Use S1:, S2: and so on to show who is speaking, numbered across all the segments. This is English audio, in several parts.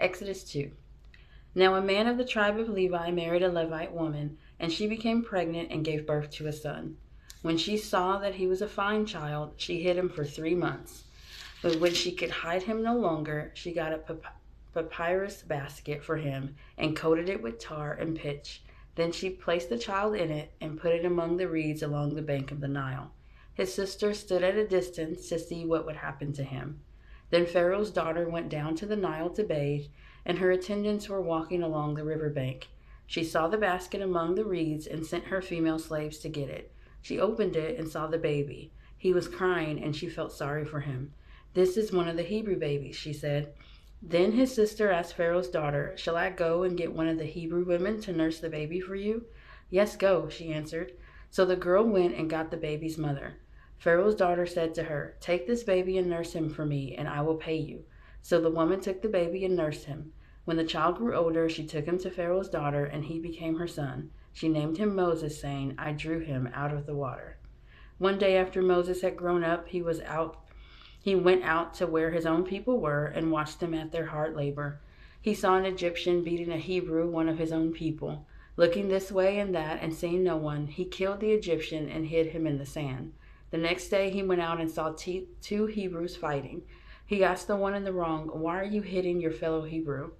S1: Exodus 2. Now a man of the tribe of Levi married a Levite woman, and she became pregnant and gave birth to a son. When she saw that he was a fine child, she hid him for 3 months. But when she could hide him no longer, she got a papyrus basket for him and coated it with tar and pitch. Then she placed the child in it and put it among the reeds along the bank of the Nile. His sister stood at a distance to see what would happen to him. Then Pharaoh's daughter went down to the Nile to bathe, and her attendants were walking along the river bank. She saw the basket among the reeds and sent her female slaves to get it. She opened it and saw the baby. He was crying, and she felt sorry for him. "This is one of the Hebrew babies," she said. Then his sister asked Pharaoh's daughter, "Shall I go and get one of the Hebrew women to nurse the baby for you?" "Yes, go," she answered. So the girl went and got the baby's mother. Pharaoh's daughter said to her, "Take this baby and nurse him for me, and I will pay you." So the woman took the baby and nursed him. When the child grew older, she took him to Pharaoh's daughter, and he became her son. She named him Moses, saying, "I drew him out of the water." One day after Moses had grown up, he went out to where his own people were and watched them at their hard labor. He saw an Egyptian beating a Hebrew, one of his own people. Looking this way and that and seeing no one, he killed the Egyptian and hid him in the sand. The next day he went out and saw two Hebrews fighting. He asked the one in the wrong, "Why are you hitting your fellow Hebrew?"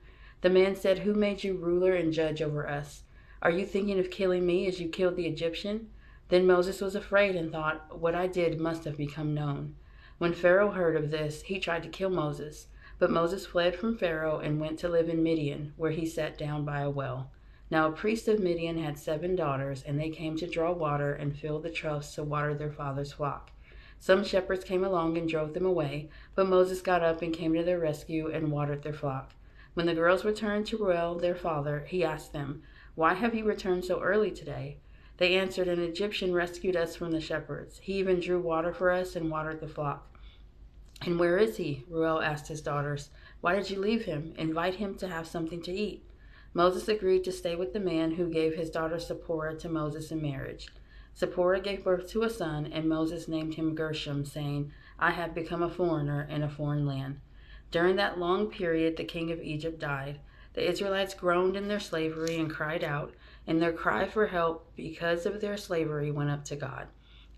S1: The man said, "Who made you ruler and judge over us? Are you thinking of killing me as you killed the Egyptian?" Then Moses was afraid and thought, "What I did must have become known." When Pharaoh heard of this, he tried to kill Moses. But Moses fled from Pharaoh and went to live in Midian, where he sat down by a well. Now a priest of Midian had 7 daughters, and they came to draw water and fill the troughs to water their father's flock. Some shepherds came along and drove them away, but Moses got up and came to their rescue and watered their flock. When the girls returned to Reuel, their father, he asked them, "Why have you returned so early today?" They answered, "An Egyptian rescued us from the shepherds. He even drew water for us and watered the flock." "And where is he?" Reuel asked his daughters. "Why did you leave him? Invite him to have something to eat." Moses agreed to stay with the man who gave his daughter Zipporah to Moses in marriage. Zipporah gave birth to a son, and Moses named him Gershom, saying, "I have become a foreigner in a foreign land." During that long period, the king of Egypt died. The Israelites groaned in their slavery and cried out, and their cry for help because of their slavery went up to God.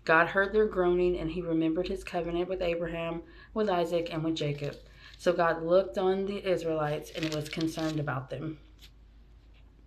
S1: God heard their groaning, and he remembered his covenant with Abraham, with Isaac, and with Jacob. So God looked on the Israelites and was concerned about them.